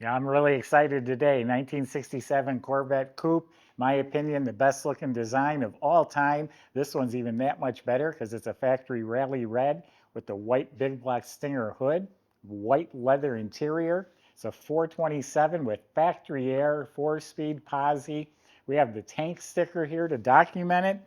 Yeah, I'm really excited today. 1967 Corvette Coupe, my opinion, the best looking design of all time. This one's even that much better because it's a factory rally red with the white big block Stinger hood, white leather interior. It's a 427 with factory air, 4-speed posi. We have the tank sticker here to document it.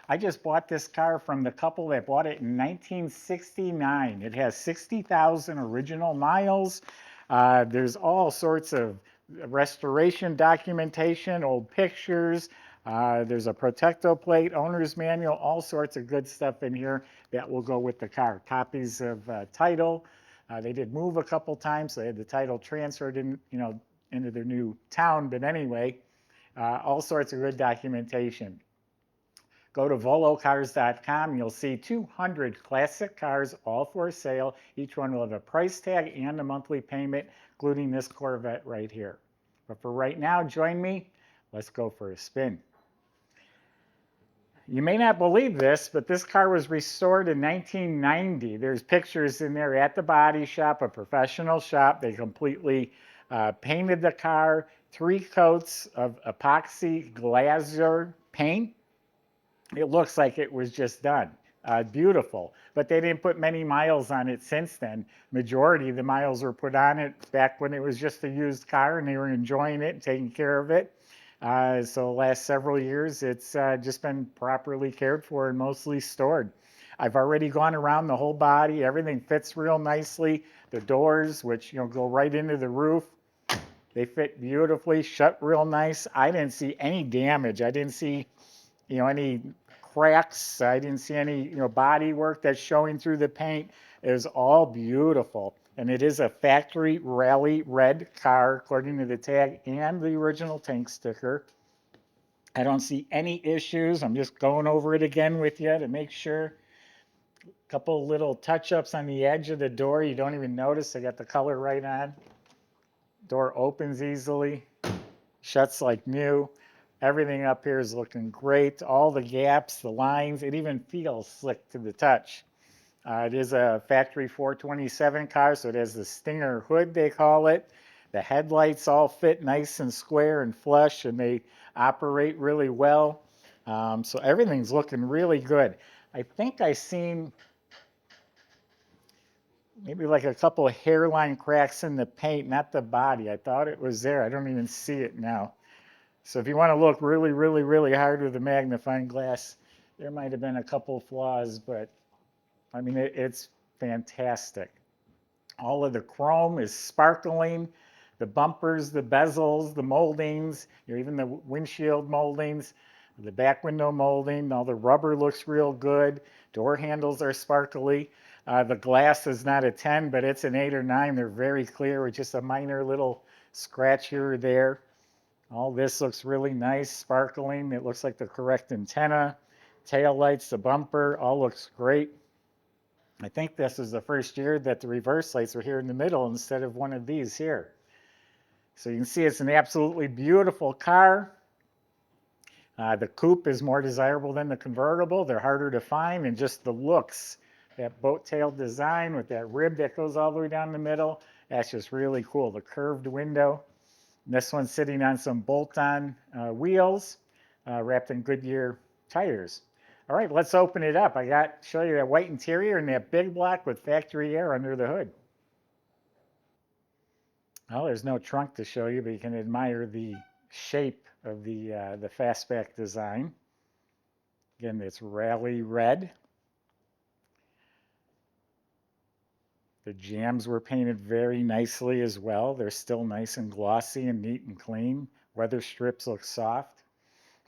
I just bought this car from the couple that bought it in 1969. It has 60,000 original miles. There's all sorts of restoration documentation, old pictures. There's a protecto plate, owner's manual, all sorts of good stuff in here that will go with the car. Copies of title. They did move a couple times. So they had the title transferred in, into their new town. But anyway, all sorts of good documentation. Go to volocars.com. You'll see 200 classic cars, all for sale. Each one will have a price tag and a monthly payment, including this Corvette right here. But for right now, join me. Let's go for a spin. You may not believe this, but this car was restored in 1990. There's pictures in there at the body shop, a professional shop. They completely painted the car, 3 coats of epoxy Glazer paint. It looks like it was just done. Beautiful. But they didn't put many miles on it since then. Majority of the miles were put on it back when it was just a used car and they were enjoying it and taking care of it. So the last several years, it's just been properly cared for and mostly stored. I've already gone around the whole body. Everything fits real nicely. The doors, which go right into the roof, they fit beautifully, shut real nice. I didn't see any damage. I didn't see any cracks. I didn't see any, body work that's showing through the paint. It was all beautiful. And it is a factory rally red car, according to the tag and the original tank sticker. I don't see any issues. I'm just going over it again with you to make sure. A couple little touch-ups on the edge of the door. You don't even notice. I got the color right on. Door opens easily, shuts like new. Everything up here is looking great. All the gaps, the lines, it even feels slick to the touch. It is a factory 427 car, so it has the Stinger hood, they call it. The headlights all fit nice and square and flush, and they operate really well. So everything's looking really good. I think I seen maybe like a couple of hairline cracks in the paint, not the body. I thought it was there. I don't even see it now. So if you want to look really, really, really hard with a magnifying glass, there might have been a couple flaws, but I mean, it's fantastic. All of the chrome is sparkling. The bumpers, the bezels, the moldings, even the windshield moldings, the back window molding, all the rubber looks real good. Door handles are sparkly. The glass is not a 10, but it's an 8 or 9. They're very clear with just a minor little scratch here or there. All this looks really nice, sparkling. It looks like the correct antenna. Tail lights, the bumper, all looks great. I think this is the first year that the reverse lights were here in the middle instead of one of these here. So you can see it's an absolutely beautiful car. The coupe is more desirable than the convertible. They're harder to find, and just the looks, that boat tail design with that rib that goes all the way down the middle, that's just really cool. The curved window. This one's sitting on some bolt-on wheels wrapped in Goodyear tires. All right, let's open it up. I got show you that white interior and that big block with factory air under the hood. Well, there's no trunk to show you, but you can admire the shape of the fastback design. Again, it's rally red. The jambs were painted very nicely as well. They're still nice and glossy and neat and clean. Weather strips look soft.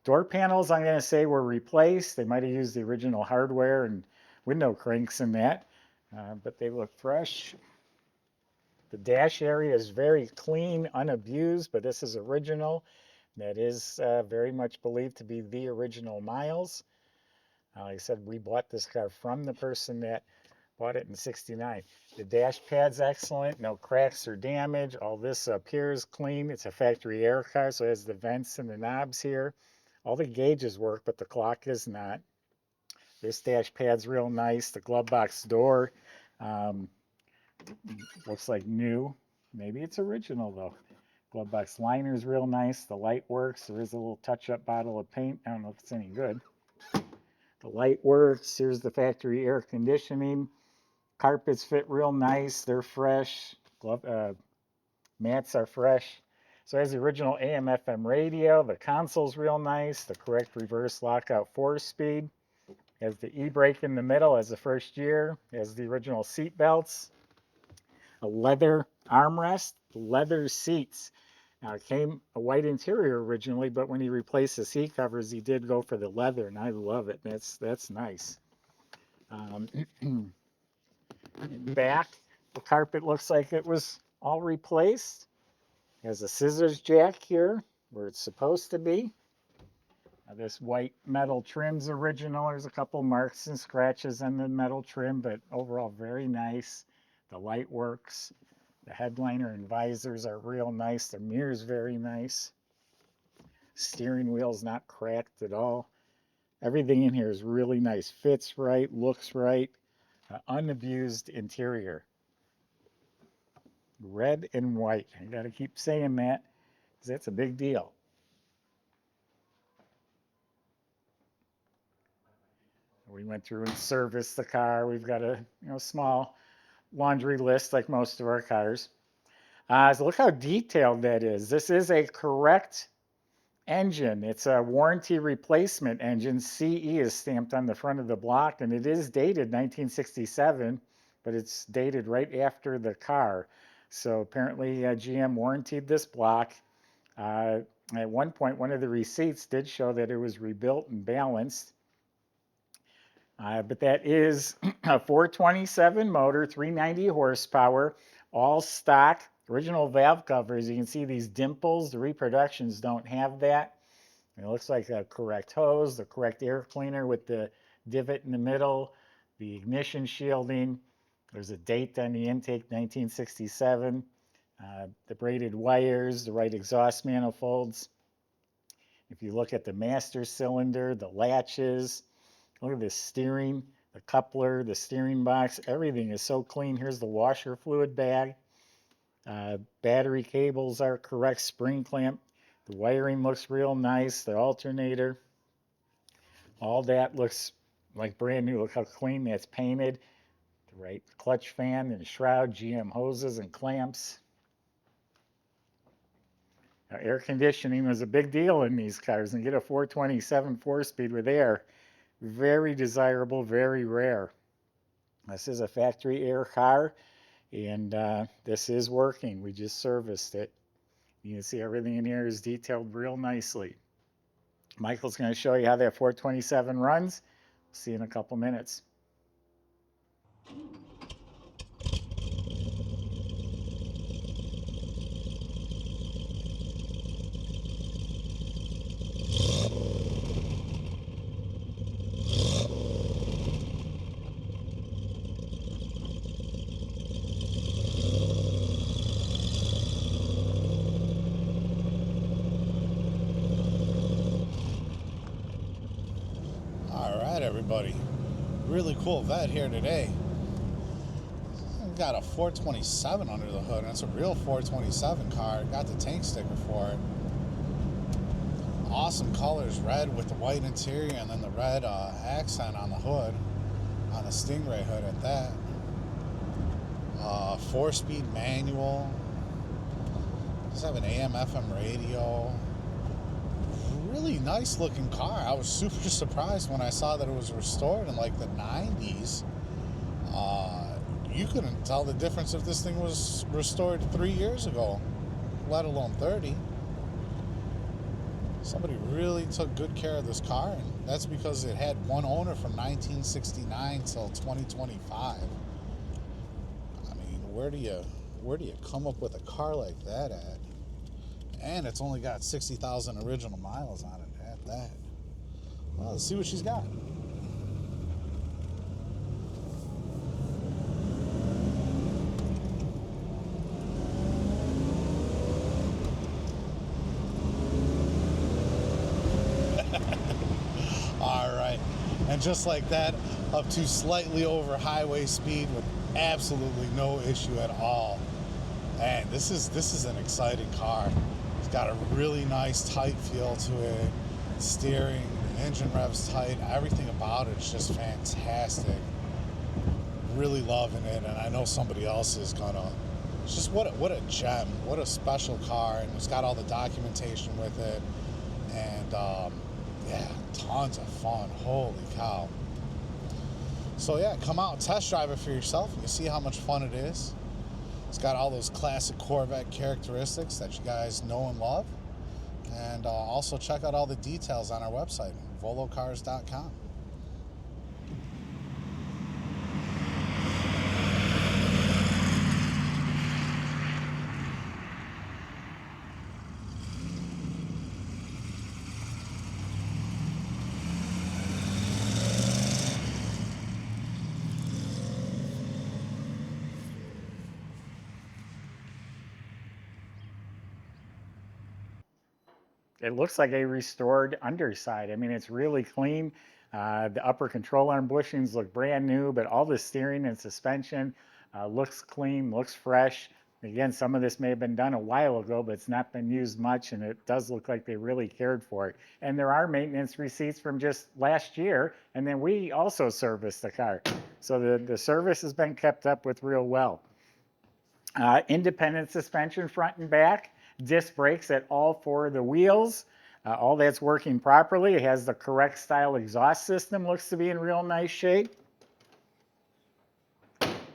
Door panels, I'm going to say, were replaced. They might have used the original hardware and window cranks in that, but they look fresh. The dash area is very clean, unabused, but this is original. That is very much believed to be the original miles. Like I said, we bought this car from the person that bought it in '69. The dash pad's excellent, no cracks or damage. All this up here is clean. It's a factory air car, so it has the vents and the knobs here. All the gauges work, but the clock is not. This dash pad's real nice. The glove box door looks like new. Maybe it's original though. Glove box liner is real nice. The light works. There is a little touch-up bottle of paint. I don't know if it's any good. The light works. Here's the factory air conditioning. Carpets fit real nice. They're fresh. Mats are fresh. So it has the original AM/FM radio. The console's real nice. The correct reverse lockout 4-speed. Has the e-brake in the middle as the first year. Has the original seat belts. A leather armrest. Leather seats. Now, it came a white interior originally, but when he replaced the seat covers, he did go for the leather, and I love it. That's nice. Back, the carpet looks like it was all replaced. Has a scissors jack here where it's supposed to be. Now, this white metal trim's original. There's a couple marks and scratches on the metal trim, but overall very nice. The light works. The headliner and visors are real nice. The mirror's very nice. Steering wheel's not cracked at all. Everything in here is really nice. Fits right, looks right. Unabused interior. Red and white. I got to keep saying that because that's a big deal. We went through and serviced the car. We've got a small laundry list like most of our cars. So look how detailed that is. This is a correct engine. It's a warranty replacement engine. CE is stamped on the front of the block, and it is dated 1967, but it's dated right after the car. So apparently GM warranted this block. At one point, one of the receipts did show that it was rebuilt and balanced. But that is a 427 motor, 390 horsepower, all stock, original valve covers. You can see these dimples. The reproductions don't have that. It looks like a correct hose, the correct air cleaner with the divot in the middle, the ignition shielding. There's a date on the intake, 1967. The braided wires, the right exhaust manifolds. If you look at the master cylinder, the latches, look at the steering, the coupler, the steering box. Everything is so clean. Here's the washer fluid bag. Battery cables are correct. Spring clamp. The wiring looks real nice. The alternator. All that looks like brand new. Look how clean that's painted. The right clutch fan and shroud, GM hoses and clamps. Now, air conditioning was a big deal in these cars. And get a 427 4-speed with air. Very desirable, very rare. This is a factory air car, and this is working. We just serviced it. You can see everything in here is detailed real nicely. Michael's going to show you how that 427 runs. See you in a couple minutes. Everybody, really cool Vette here today. I've got a 427 under the hood, and it's a real 427 car. Got the tank sticker for it. Awesome colors, red with the white interior, and then the red accent on the hood, on the Stingray hood at that. 4-speed manual. Does have an AM/FM radio. Really nice looking car. I was super surprised when I saw that it was restored in like the 90s. You couldn't tell the difference if this thing was restored 3 years ago, let alone 30. Somebody really took good care of this car, and that's because it had one owner from 1969 till 2025. I mean, where do you come up with a car like that at? And it's only got 60,000 original miles on it at that. Well, let's see what she's got. All right. And just like that, up to slightly over highway speed with absolutely no issue at all. And this is an exciting car. It's got a really nice tight feel to it. Steering, the engine revs tight, everything about it's just fantastic. Really loving it, and I know somebody else is gonna. It's just what a gem, what a special car, and it's got all the documentation with it, and yeah, tons of fun. Holy cow! So yeah, come out and test drive it for yourself. You see how much fun it is. It's got all those classic Corvette characteristics that you guys know and love. And also check out all the details on our website, volocars.com. It looks like a restored underside. I mean, it's really clean. The upper control arm bushings look brand new, but all the steering and suspension looks clean, looks fresh. Again, some of this may have been done a while ago, but it's not been used much, and it does look like they really cared for it. And there are maintenance receipts from just last year, and then we also serviced the car. So the service has been kept up with real well. Independent suspension front and back, disc brakes at all four of the wheels. All that's working properly. It has the correct style exhaust system, looks to be in real nice shape.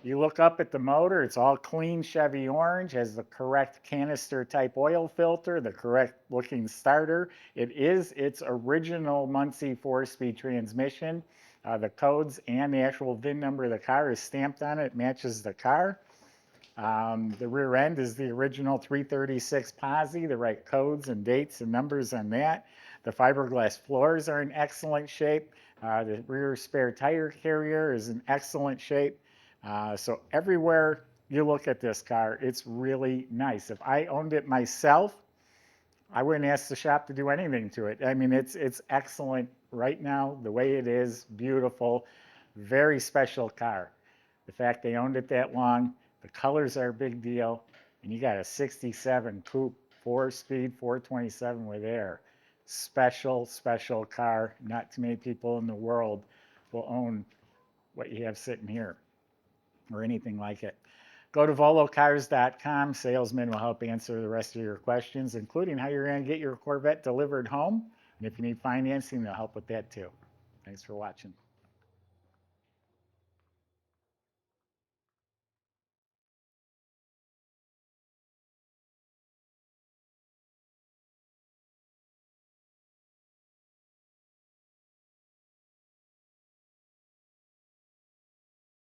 You look up at the motor, it's all clean Chevy orange, has the correct canister type oil filter, the correct looking starter. It is its original Muncie 4-speed transmission. The codes and the actual VIN number of the car is stamped on it, matches the car. The rear end is the original 336 posi, the right codes and dates and numbers on that. The fiberglass floors are in excellent shape. The rear spare tire carrier is in excellent shape. So everywhere you look at this car, it's really nice. If I owned it myself, I wouldn't ask the shop to do anything to it. I mean, it's excellent right now, the way it is, beautiful, very special car. The fact they owned it that long, the colors are a big deal, and you got a 67 coupe, 4-speed, 427 with air. Special, special car. Not too many people in the world will own what you have sitting here or anything like it. Go to volocars.com. Salesmen will help answer the rest of your questions, including how you're going to get your Corvette delivered home. And if you need financing, they'll help with that too. Thanks for watching.